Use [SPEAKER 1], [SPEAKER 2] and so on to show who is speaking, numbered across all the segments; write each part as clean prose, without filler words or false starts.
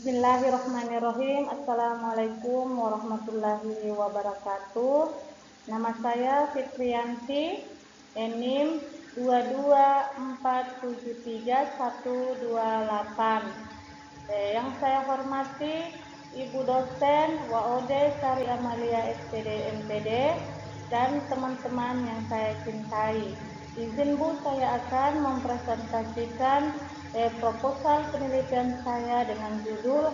[SPEAKER 1] Bismillahirrahmanirrahim. Assalamualaikum warahmatullahi wabarakatuh. Nama saya Fitriyanti, NIM 224731128. Yang saya hormati Ibu dosen WOD Sari Amalia SPD MPD dan teman-teman yang saya cintai. Izin Bu, saya akan mempresentasikan proposal penelitian saya dengan judul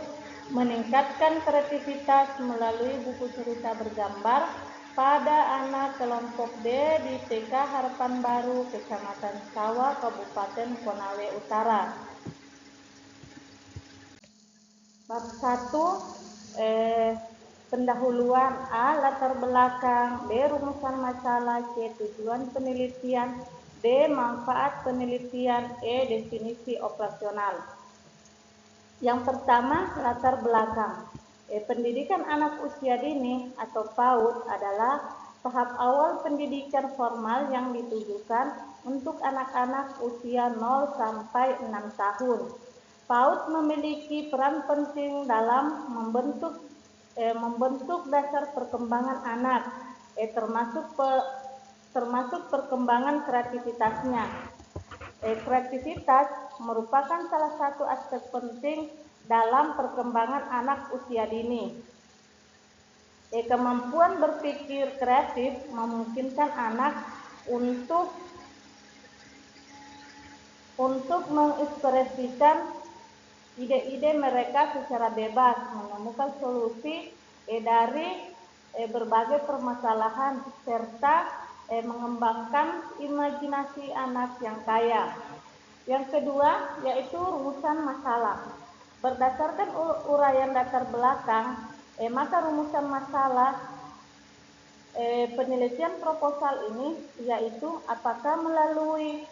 [SPEAKER 1] meningkatkan kreativitas melalui buku cerita bergambar pada anak kelompok D di TK Harapan Baru, Kecamatan Sawah, Kabupaten Konawe Utara. Bab 1, pendahuluan. A. Latar belakang. B. Rumusan masalah. C. Tujuan penelitian. D. Manfaat penelitian. E. Definisi operasional. Yang pertama, latar belakang. Pendidikan anak usia dini atau PAUD adalah tahap awal pendidikan formal yang ditujukan untuk anak-anak usia 0 sampai 6 tahun. PAUD memiliki peran penting dalam membentuk dasar perkembangan anak, termasuk perkembangan kreativitasnya. Kreativitas merupakan salah satu aspek penting dalam perkembangan anak usia dini. Kemampuan berpikir kreatif memungkinkan anak untuk mengekspresikan ide-ide mereka secara bebas, menemukan solusi dari berbagai permasalahan, serta mengembangkan imajinasi anak yang kaya. Yang kedua, yaitu rumusan masalah. Berdasarkan uraian latar belakang, maka rumusan masalah penelitian proposal ini yaitu apakah melalui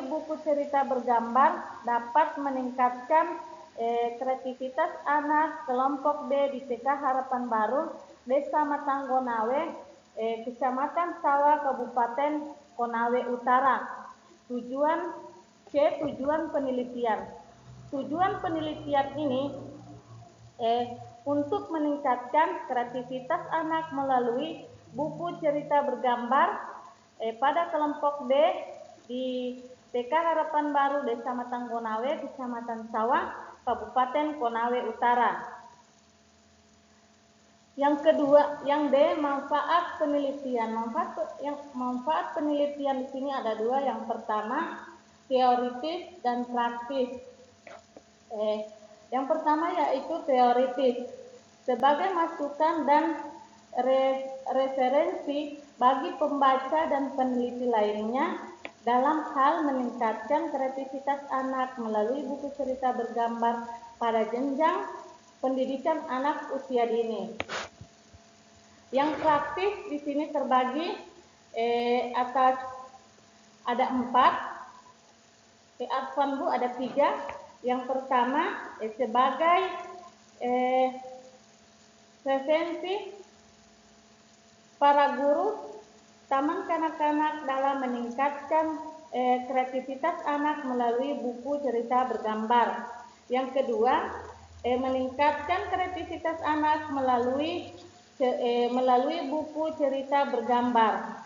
[SPEAKER 1] buku cerita bergambar dapat meningkatkan kreativitas anak kelompok D di TK Harapan Baru, Desa Matanggonawe, Kecamatan Sawah, Kabupaten Konawe Utara. Tujuan penelitian. Tujuan penelitian ini untuk meningkatkan kreativitas anak melalui buku cerita bergambar pada kelompok D di TK Harapan Baru, Desa Matanggonawe, Kecamatan Sawah, Kabupaten Konawe Utara. Yang kedua, yang D, manfaat penelitian. Manfaat penelitian di sini ada dua. Yang pertama, teoritis dan praktis. Yang pertama yaitu teoritis, sebagai masukan dan referensi bagi pembaca dan peneliti lainnya dalam hal meningkatkan kreativitas anak melalui buku cerita bergambar pada jenjang pendidikan anak usia dini. Yang praktis di sini terbagi atas ada 4, Afwan Bu ada 3. Yang pertama sebagai referensi para guru taman kanak-kanak dalam meningkatkan kreativitas anak melalui buku cerita bergambar. Yang kedua, meningkatkan kreativitas anak melalui buku cerita bergambar.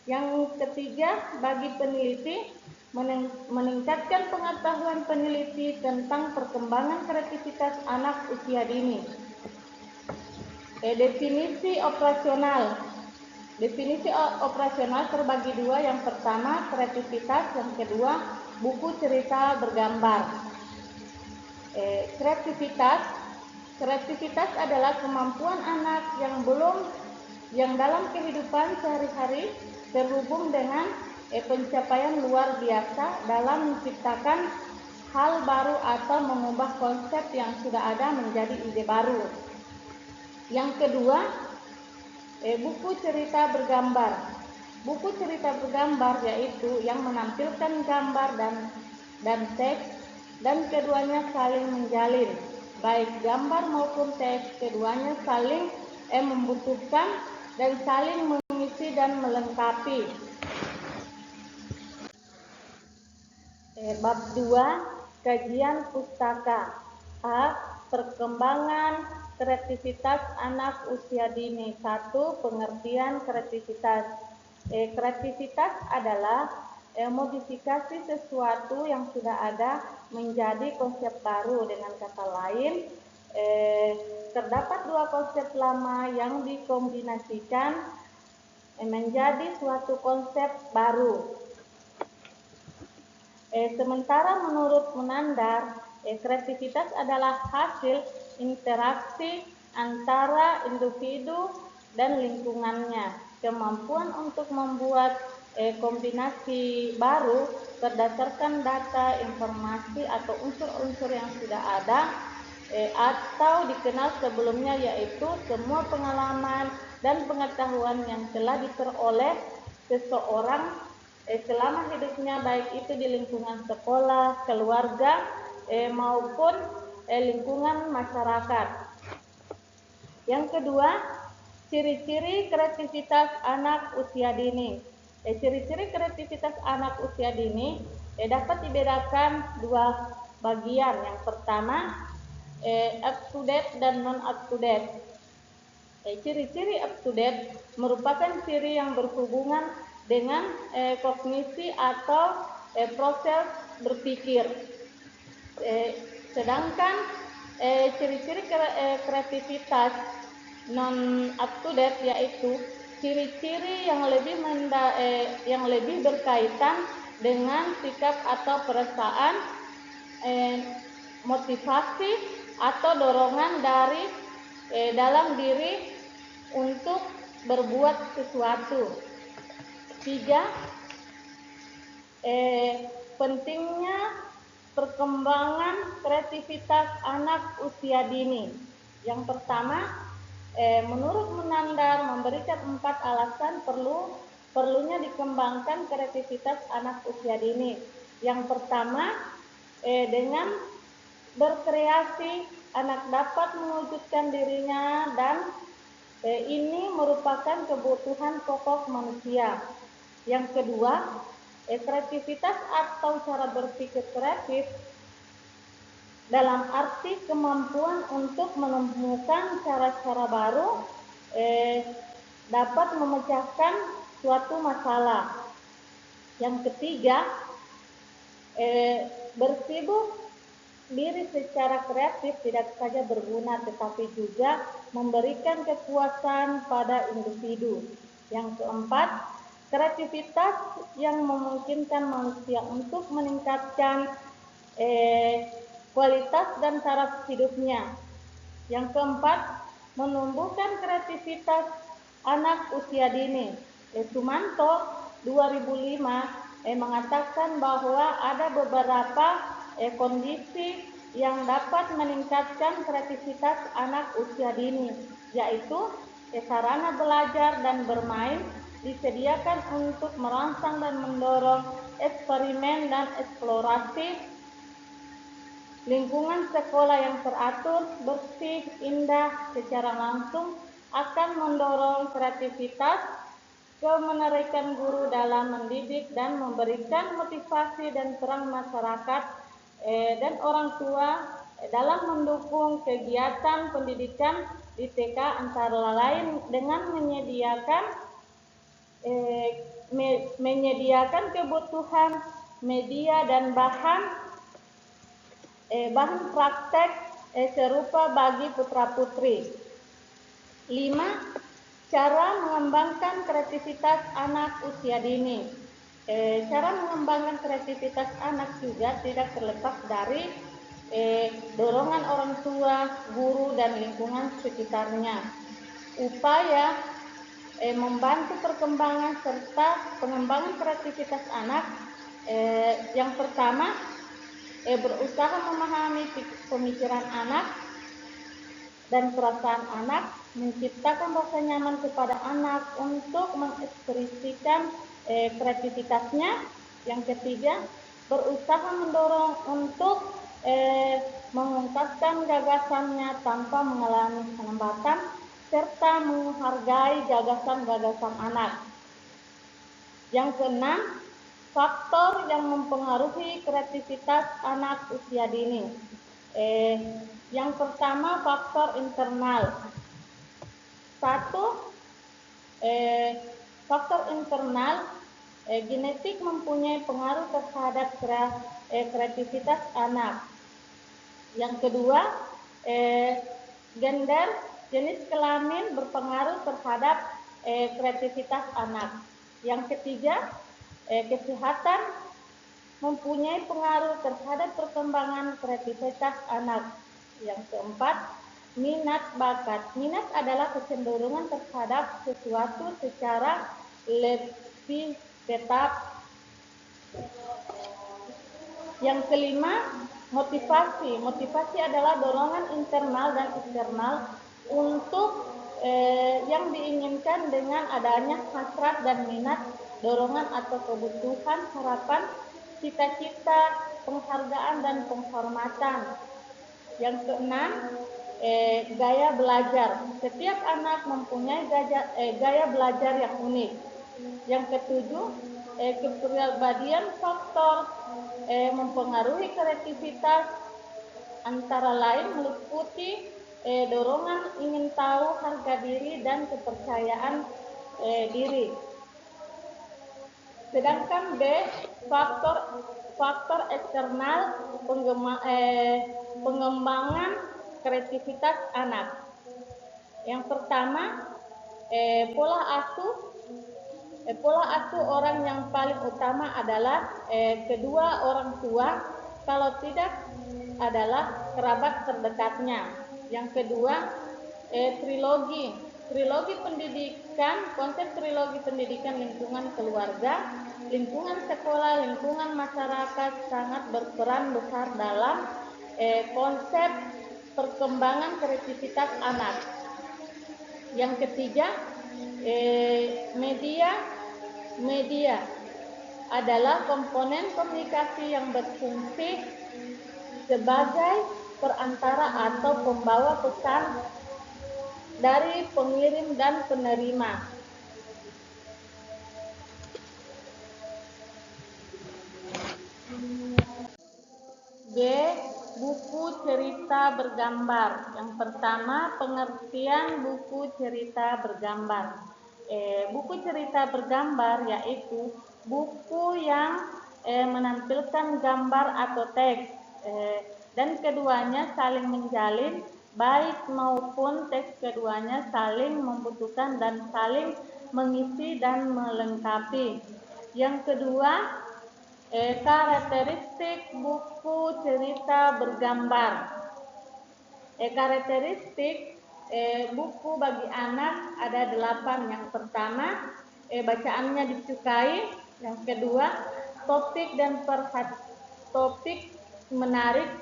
[SPEAKER 1] Yang ketiga, bagi peneliti, meningkatkan pengetahuan peneliti tentang perkembangan kreativitas anak usia dini. Definisi operasional. Definisi operasional terbagi dua. Yang pertama, kreativitas. Yang kedua, buku cerita bergambar. Kreativitas adalah kemampuan anak yang dalam kehidupan sehari-hari terhubung dengan pencapaian luar biasa dalam menciptakan hal baru atau mengubah konsep yang sudah ada menjadi ide baru. Yang kedua, buku cerita bergambar. Buku cerita bergambar yaitu yang menampilkan gambar dan teks, dan keduanya saling menjalin. Baik gambar maupun teks, keduanya saling membutuhkan dan saling mengisi dan melengkapi. Bab 2, kajian pustaka. A. Perkembangan kreativitas anak usia dini. 1. Pengertian kreativitas. Kreativitas adalah modifikasi sesuatu yang sudah ada menjadi konsep baru. Dengan kata lain, terdapat dua konsep lama yang dikombinasikan menjadi suatu konsep baru. Sementara menurut Menandar, kreativitas adalah hasil interaksi antara individu dan lingkungannya. Kemampuan untuk membuat kombinasi baru berdasarkan data, informasi, atau unsur-unsur yang sudah ada atau dikenal sebelumnya, yaitu semua pengalaman dan pengetahuan yang telah diperoleh seseorang selama hidupnya, baik itu di lingkungan sekolah, keluarga, maupun lingkungan masyarakat. Yang kedua, ciri-ciri kreativitas anak usia dini. Ciri-ciri kreativitas anak usia dini dapat dibedakan dua bagian. Yang pertama, up to date dan non up to date. Ciri-ciri up to date merupakan ciri yang berhubungan dengan kognisi atau proses berpikir. Sedangkan ciri-ciri kreativitas non up to date yaitu ciri-ciri yang lebih berkaitan dengan sikap atau perasaan, motivasi atau dorongan dari dalam diri untuk berbuat sesuatu. 3. Pentingnya perkembangan kreativitas anak usia dini. Yang pertama, menurut Menandar memberikan 4 alasan perlunya dikembangkan kreativitas anak usia dini. Yang pertama, dengan berkreasi anak dapat mewujudkan dirinya dan ini merupakan kebutuhan pokok manusia. Yang kedua, kreativitas atau cara berpikir kreatif dalam arti kemampuan untuk menemukan cara-cara baru dapat memecahkan suatu masalah. Yang ketiga, bersibuk diri secara kreatif tidak saja berguna tetapi juga memberikan kepuasan pada individu. Yang keempat, kreativitas yang memungkinkan manusia untuk meningkatkan kualitas dan taraf hidupnya. Yang keempat, menumbuhkan kreativitas anak usia dini. Sumanto 2005 mengatakan bahwa ada beberapa kondisi yang dapat meningkatkan kreativitas anak usia dini, yaitu sarana belajar dan bermain disediakan untuk merangsang dan mendorong eksperimen dan eksplorasi, lingkungan sekolah yang teratur, bersih, indah secara langsung akan mendorong kreativitas, kemenarikan guru dalam mendidik dan memberikan motivasi dan peran masyarakat dan orang tua dalam mendukung kegiatan pendidikan di TK, antara lain dengan menyediakan kebutuhan media dan bahan praktek serupa bagi putra-putri. 5. Cara mengembangkan kreativitas anak usia dini. Cara mengembangkan kreativitas anak juga tidak terlepas dari dorongan orang tua, guru, dan lingkungan sekitarnya. Upaya membantu perkembangan serta pengembangan kreativitas anak. Yang pertama, berusaha memahami pemikiran anak dan perasaan anak, menciptakan rasa nyaman kepada anak untuk mengekspresikan kreativitasnya. Yang ketiga, berusaha mendorong untuk mengungkapkan gagasannya tanpa mengalami hambatan serta menghargai gagasan-gagasan anak. Yang keenam, faktor yang mempengaruhi kreativitas anak usia dini. Yang pertama, faktor internal. Satu, faktor internal, genetik mempunyai pengaruh terhadap kreativitas anak. Yang kedua, gender, jenis kelamin berpengaruh terhadap kreativitas anak. Yang ketiga, kesehatan mempunyai pengaruh terhadap perkembangan kreativitas anak. Yang keempat, minat bakat. Minat adalah kecenderungan terhadap sesuatu secara lebih tetap. Yang kelima, motivasi. Motivasi adalah dorongan internal dan eksternal untuk yang diinginkan dengan adanya hasrat dan minat, dorongan atau kebutuhan, harapan, cita-cita, penghargaan dan penghormatan. Yang keenam, gaya belajar. Setiap anak mempunyai gaya belajar yang unik. Yang ketujuh, kepribadian faktor mempengaruhi kreativitas, antara lain meliputi dorongan ingin tahu, harga diri, dan kepercayaan diri. Sedangkan B, faktor eksternal pengembangan kreativitas anak. Yang pertama, pola asuh orang yang paling utama adalah kedua orang tua, kalau tidak adalah kerabat terdekatnya. Yang kedua, trilogi pendidikan, konsep trilogi pendidikan lingkungan keluarga, lingkungan sekolah, lingkungan masyarakat sangat berperan besar dalam konsep perkembangan kreativitas anak. Yang ketiga, media adalah komponen komunikasi yang berfungsi sebagai perantara atau pembawa pesan dari pengirim dan penerima. B, buku cerita bergambar. Yang pertama, pengertian buku cerita bergambar. Buku cerita bergambar yaitu buku yang menampilkan gambar atau teks, dan keduanya saling menjalin, baik maupun teks keduanya saling membutuhkan dan saling mengisi dan melengkapi. Yang kedua, karakteristik buku cerita bergambar. Karakteristik buku bagi anak ada 8. Yang pertama, bacaannya disukai. Yang kedua, topik menarik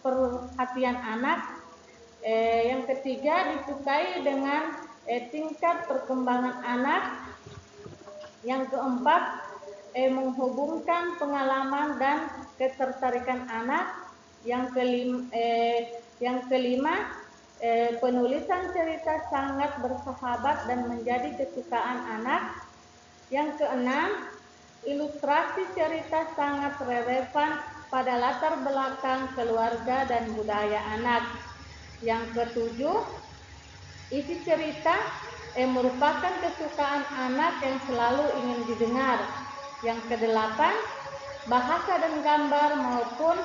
[SPEAKER 1] perhatian anak. Yang ketiga, disukai dengan tingkat perkembangan anak. Yang keempat, menghubungkan pengalaman dan ketertarikan anak. Yang kelima, penulisan cerita sangat bersahabat dan menjadi kesukaan anak. Yang keenam, ilustrasi cerita sangat relevan pada latar belakang keluarga dan budaya anak. Yang ketujuh, isi cerita merupakan kesukaan anak yang selalu ingin didengar. Yang kedelapan, bahasa dan gambar maupun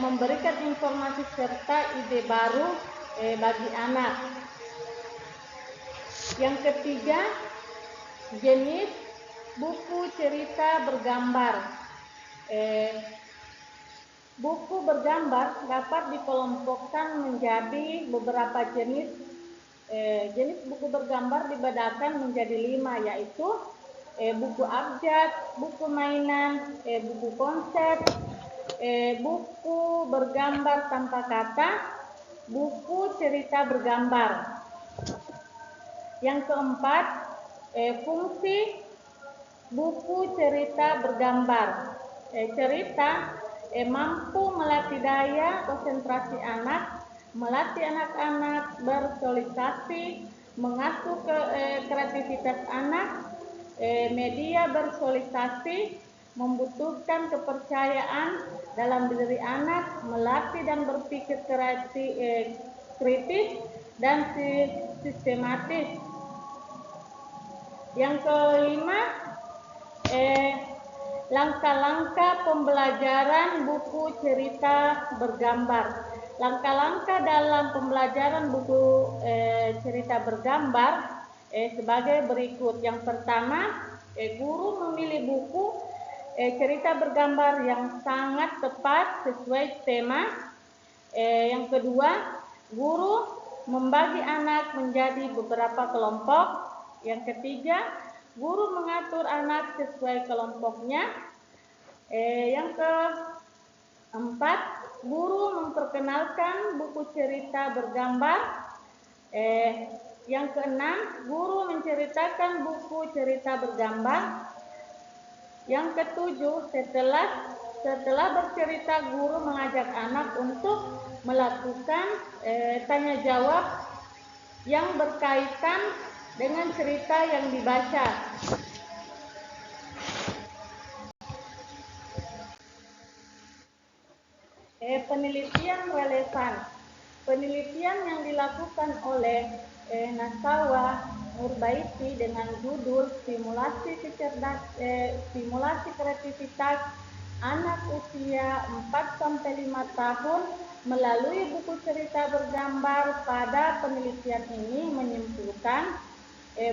[SPEAKER 1] memberikan informasi serta ide baru bagi anak. Yang ketiga, jenis buku cerita bergambar. Buku bergambar dapat dikelompokkan menjadi beberapa jenis. Jenis buku bergambar dibedakan menjadi 5, yaitu buku abjad, buku mainan, buku konsep, buku bergambar tanpa kata, buku cerita bergambar. Yang keempat, fungsi buku cerita bergambar. Cerita mampu melatih daya konsentrasi anak, melatih anak-anak bersosialisasi, mengasah kreativitas anak. Media bersosialisasi membutuhkan kepercayaan dalam diri anak, melatih dan berpikir kritis dan sistematis. Yang kelima, langkah-langkah pembelajaran buku cerita bergambar. Langkah-langkah dalam pembelajaran buku cerita bergambar sebagai berikut. Yang pertama, guru memilih buku cerita bergambar yang sangat tepat sesuai tema. Yang kedua, guru membagi anak menjadi beberapa kelompok. Yang ketiga, guru mengatur anak sesuai kelompoknya. Yang keempat, guru memperkenalkan buku cerita bergambar. Yang keenam, guru menceritakan buku cerita bergambar. Yang ketujuh, setelah bercerita, guru mengajak anak untuk melakukan tanya jawab yang berkaitan dengan cerita yang dibaca. Penelitian relevan. Penelitian yang dilakukan oleh Nasawa Nurbaiti dengan judul Simulasi Kreativitas Anak Usia 4-5 tahun melalui buku cerita bergambar. Pada penelitian ini menyimpulkan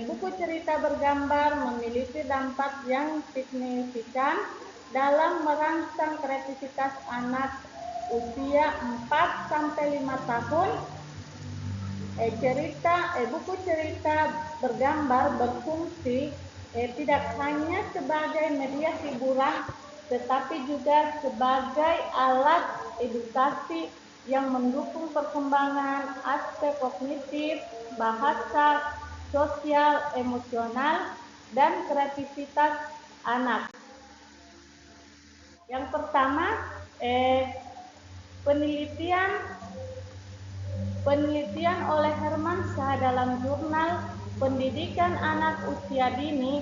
[SPEAKER 1] buku cerita bergambar memiliki dampak yang signifikan dalam merangsang kreativitas anak usia 4-5 tahun. Buku cerita bergambar berfungsi tidak hanya sebagai media hiburan, tetapi juga sebagai alat edukasi yang mendukung perkembangan aspek kognitif, bahasa, sosial, emosional, dan kreativitas anak. Yang pertama, penelitian oleh Hermansyah dalam jurnal Pendidikan Anak Usia Dini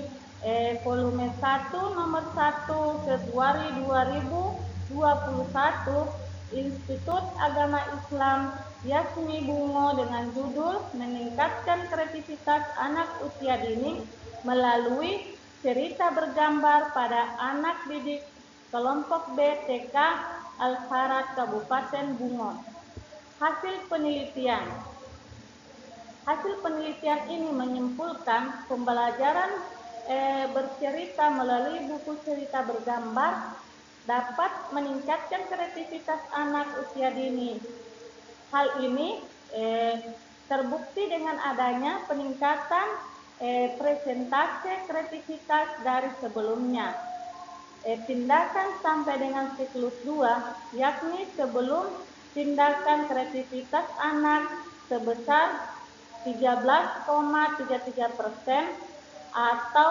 [SPEAKER 1] volume 1 nomor 1 Februari 2021, Institut Agama Islam Yasmi Bungo dengan judul Meningkatkan Kreativitas Anak Usia Dini melalui cerita bergambar pada anak didik kelompok B TK Al-Harat Kabupaten Bungo. Hasil penelitian ini menyimpulkan pembelajaran bercerita melalui buku cerita bergambar dapat meningkatkan kreativitas anak usia dini. Hal ini terbukti dengan adanya peningkatan presentase kreativitas dari sebelumnya. Tindakan sampai dengan siklus 2, yakni sebelum tindakan kreativitas anak sebesar 13,33% atau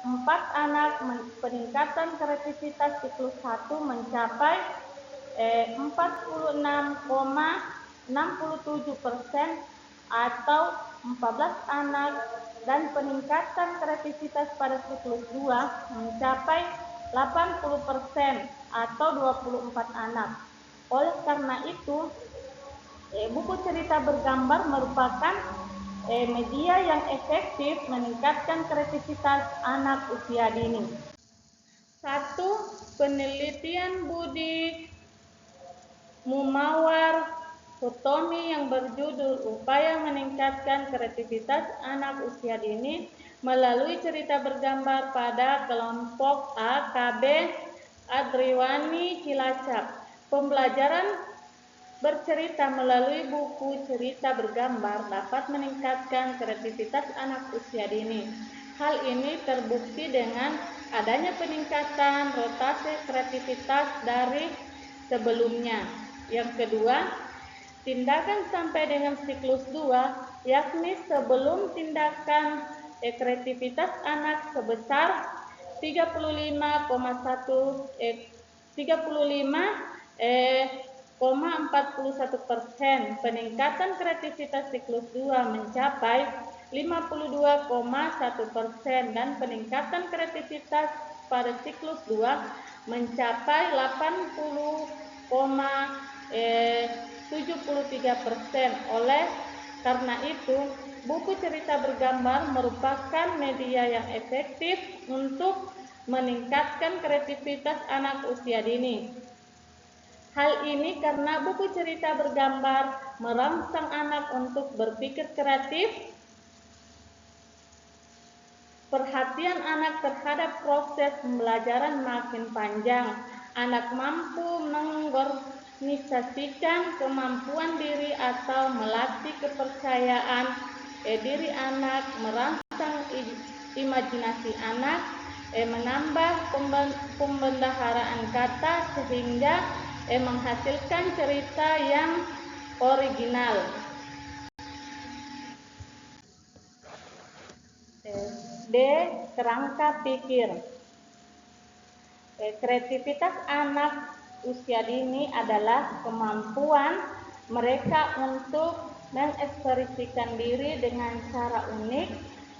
[SPEAKER 1] 4 anak peningkatan kreativitas siklus 1 mencapai 46,67% atau 14 anak, dan peningkatan kreativitas pada siklus 2 mencapai 80% atau 24 anak. Oleh karena itu, buku cerita bergambar merupakan media yang efektif meningkatkan kreativitas anak usia dini. 1. Penelitian Budi Mumawar Hutomi yang berjudul Upaya Meningkatkan Kreativitas Anak Usia Dini melalui cerita bergambar pada kelompok A KB Adriwani Cilacap. Pembelajaran bercerita melalui buku cerita bergambar dapat meningkatkan kreativitas anak usia dini. Hal ini terbukti dengan adanya peningkatan rotasi kreativitas dari sebelumnya. Yang kedua, tindakan sampai dengan siklus 2, yakni sebelum tindakan kreativitas anak sebesar 35,41%. Peningkatan kreativitas siklus 2 mencapai 52,1% dan peningkatan kreativitas pada siklus 2 mencapai 80,73%. Oleh karena itu, buku cerita bergambar merupakan media yang efektif untuk meningkatkan kreativitas anak usia dini. Hal ini karena buku cerita bergambar merangsang anak untuk berpikir kreatif, perhatian anak terhadap proses pembelajaran makin panjang, anak mampu mengorganisasikan kemampuan diri atau melatih kepercayaan diri anak, merangsang imajinasi anak, menambah pembendaharaan kata sehingga menghasilkan cerita yang original. D. Kerangka pikir. Kreativitas anak usia dini adalah kemampuan mereka untuk mengekspresikan diri dengan cara unik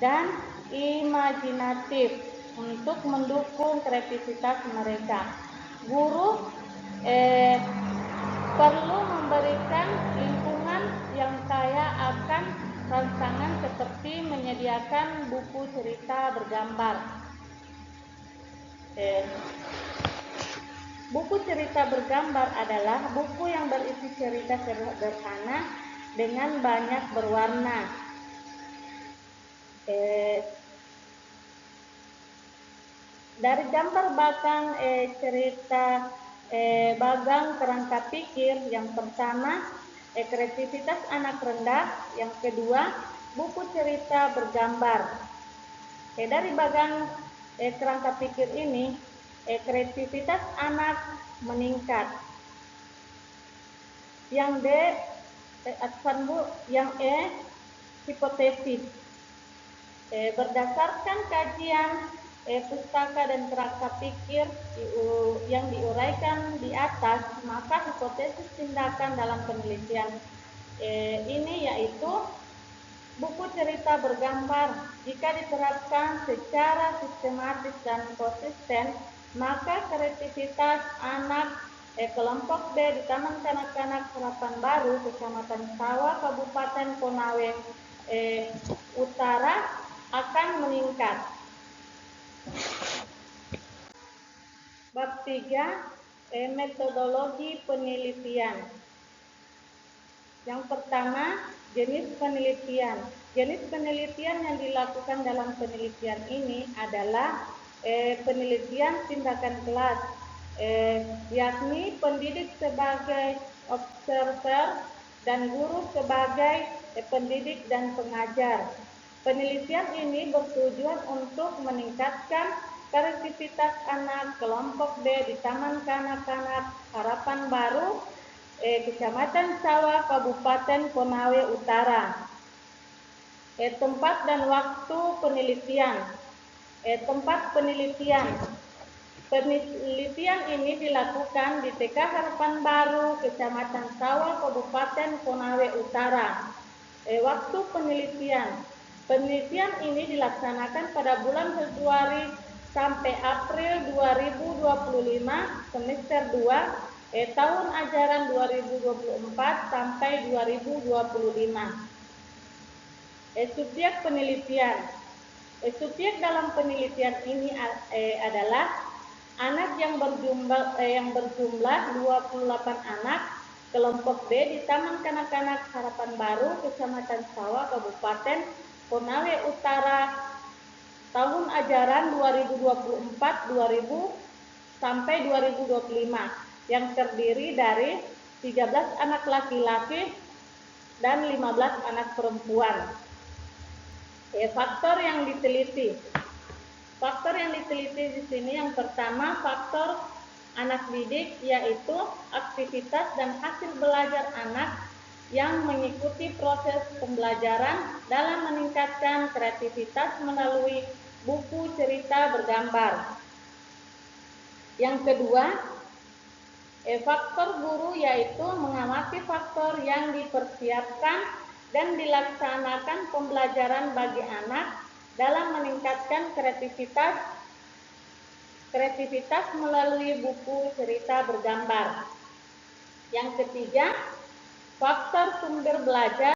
[SPEAKER 1] dan imajinatif untuk mendukung kreativitas mereka. Guru perlu memberikan lingkungan yang kaya akan rangsangan seperti menyediakan buku cerita bergambar. Buku cerita bergambar adalah buku yang berisi cerita sederhana dengan banyak berwarna. Dari gambar Bagang cerita Bagang kerangka pikir, yang pertama kreativitas anak rendah, yang kedua buku cerita bergambar. Dari Bagang kerangka pikir ini, kreativitas anak meningkat. Yang D, yang E, hipotesis. Berdasarkan kajian pustaka dan kerangka pikir yang diuraikan di atas, maka hipotesis tindakan dalam penelitian ini yaitu buku cerita bergambar jika diterapkan secara sistematis dan konsisten, maka kreativitas anak kelompok B di Taman Kanak-kanak Harapan Baru, Kecamatan Sawah, Kabupaten Konawe Utara akan meningkat. Bab 3, metodologi penelitian. Yang pertama, jenis penelitian. Jenis penelitian yang dilakukan dalam penelitian ini adalah penelitian tindakan kelas, yakni pendidik sebagai observer dan guru sebagai pendidik dan pengajar. Penelitian ini bertujuan untuk meningkatkan kreativitas anak kelompok B di Taman Kanak-kanak Harapan Baru, Kecamatan Sawah, Kabupaten Konawe Utara. Tempat dan waktu penelitian. Tempat penelitian. Penelitian ini dilakukan di TK Harapan Baru, Kecamatan Sawah, Kabupaten Konawe Utara. Waktu penelitian. Penelitian ini dilaksanakan pada bulan Februari sampai April 2025, semester 2, tahun ajaran 2024 sampai 2025. Subjek penelitian. Subjek dalam penelitian ini adalah anak yang berjumlah 28 anak kelompok B di Taman Kanak-kanak Harapan Baru, Kecamatan Sawah, Kabupaten Konawe Utara, tahun ajaran 2024-2000 sampai 2025, yang terdiri dari 13 anak laki-laki dan 15 anak perempuan. Faktor yang diteliti. Faktor yang diteliti di sini yang pertama, faktor anak didik, yaitu aktivitas dan hasil belajar anak yang mengikuti proses pembelajaran dalam meningkatkan kreativitas melalui buku cerita bergambar. Yang kedua, faktor guru, yaitu mengamati faktor yang dipersiapkan dan dilaksanakan pembelajaran bagi anak dalam meningkatkan kreativitas kreativitas melalui buku cerita bergambar. Yang ketiga, faktor sumber belajar,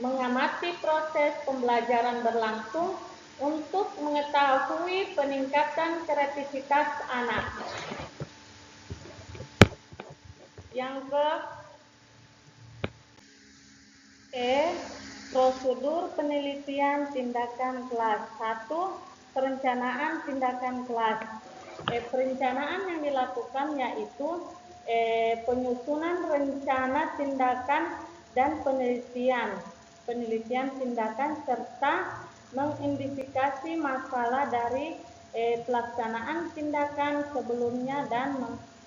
[SPEAKER 1] mengamati proses pembelajaran berlangsung untuk mengetahui peningkatan kreativitas anak. Yang prosedur penelitian tindakan kelas. 1. Perencanaan tindakan kelas. Perencanaan yang dilakukan yaitu penyusunan rencana tindakan dan penelitian tindakan serta mengidentifikasi masalah dari pelaksanaan tindakan sebelumnya dan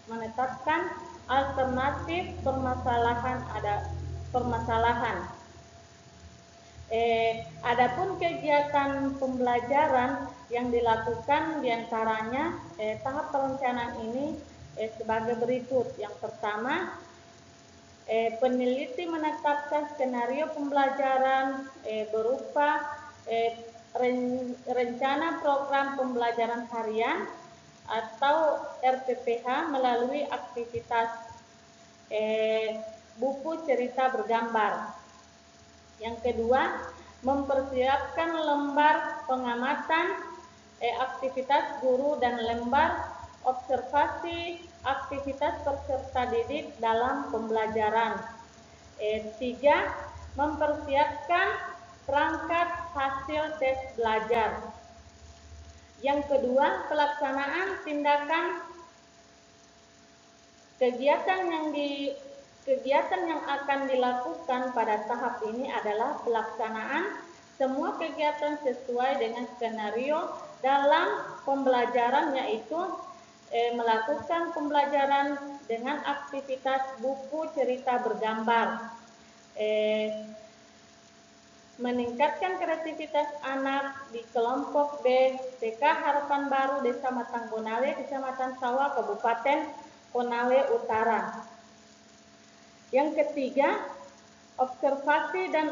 [SPEAKER 1] menetapkan alternatif permasalahan. Adapun kegiatan pembelajaran yang dilakukan diantaranya tahap perencanaan ini sebagai berikut. Yang pertama, peneliti menetapkan skenario pembelajaran berupa rencana program pembelajaran harian atau RPPH melalui aktivitas buku cerita bergambar. Yang kedua, mempersiapkan lembar pengamatan aktivitas guru dan lembar observasi aktivitas peserta didik dalam pembelajaran. 3. Mempersiapkan perangkat hasil tes belajar. Yang kedua, pelaksanaan tindakan kegiatan yang akan dilakukan pada tahap ini adalah pelaksanaan semua kegiatan sesuai dengan skenario dalam pembelajaran, yaitu melakukan pembelajaran dengan aktivitas buku cerita bergambar, meningkatkan kreativitas anak di kelompok B TK Harapan Baru Desa Matang Konawe, Kecamatan Sawah, Kabupaten Konawe Utara. Yang ketiga, observasi dan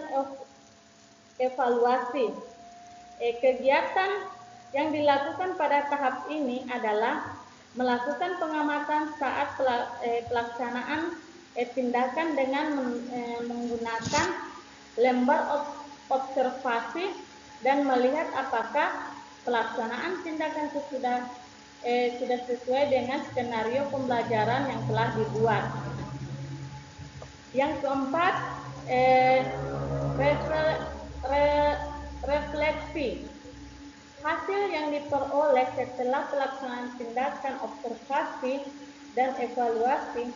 [SPEAKER 1] evaluasi. Kegiatan yang dilakukan pada tahap ini adalah melakukan pengamatan saat pelaksanaan tindakan dengan menggunakan lembar observasi dan melihat apakah pelaksanaan tindakan sudah sesuai dengan skenario pembelajaran yang telah dibuat. Yang keempat, refleksi. Hasil yang diperoleh setelah pelaksanaan tindakan observasi dan evaluasi,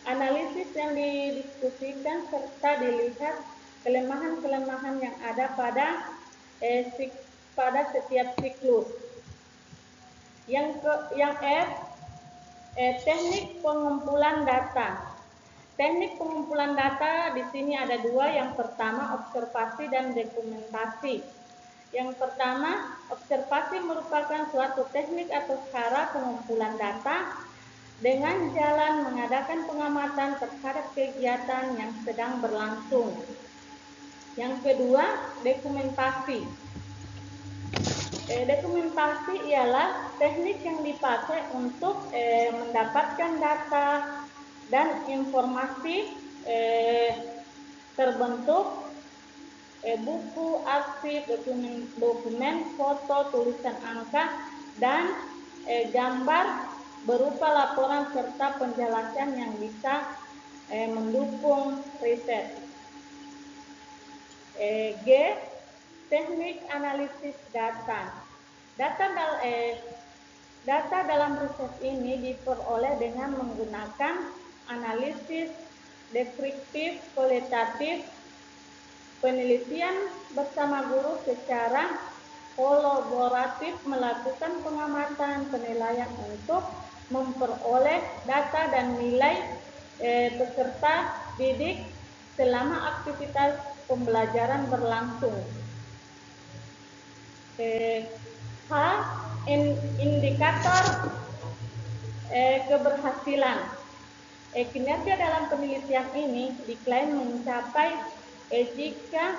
[SPEAKER 1] analisis yang didiskusikan serta dilihat kelemahan-kelemahan yang ada pada setiap siklus. Yang F, teknik pengumpulan data. Teknik pengumpulan data di sini ada dua. Yang pertama, observasi dan dokumentasi. Yang pertama, observasi merupakan suatu teknik atau cara pengumpulan data dengan jalan mengadakan pengamatan terhadap kegiatan yang sedang berlangsung. Yang kedua, dokumentasi. Dokumentasi ialah teknik yang dipakai untuk mendapatkan data dan informasi terbentuk buku, arsip, dokumen, foto, tulisan angka, dan gambar berupa laporan serta penjelasan yang bisa mendukung riset. G, teknik analisis data. Data dalam riset ini diperoleh dengan menggunakan analisis deskriptif, kualitatif, penelitian bersama guru secara kolaboratif, melakukan pengamatan penilaian untuk memperoleh data dan nilai peserta didik selama aktivitas pembelajaran berlangsung. H, indikator keberhasilan. Kinerja dalam penelitian ini diklaim mencapai jika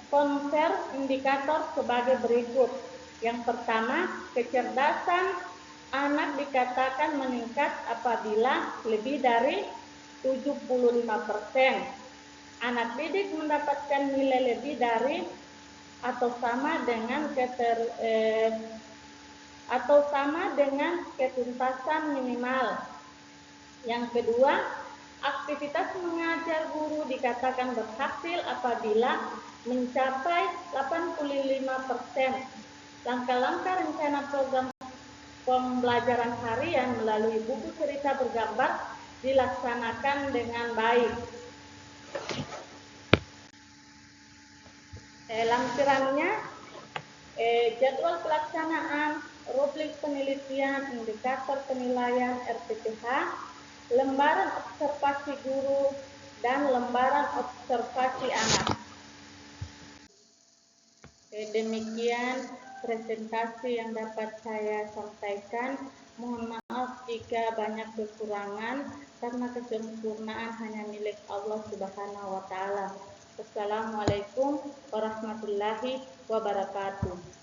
[SPEAKER 1] konser indikator sebagai berikut. Yang pertama, kecerdasan anak dikatakan meningkat apabila lebih dari 75%. Anak didik mendapatkan nilai lebih dari atau sama dengan ketuntasan minimal. Yang kedua, aktivitas mengajar guru dikatakan berhasil apabila mencapai 85%. Langkah-langkah rencana program pembelajaran harian melalui buku cerita bergambar dilaksanakan dengan baik. Lampirannya, jadwal pelaksanaan, rubrik penelitian, indikator penilaian RPTH, lembaran observasi guru, dan lembaran observasi anak. Demikian presentasi yang dapat saya sampaikan. Mohon maaf jika banyak kekurangan, karena kesempurnaan hanya milik Allah Subhanahu wa Ta'ala. Wassalamualaikum warahmatullahi wabarakatuh.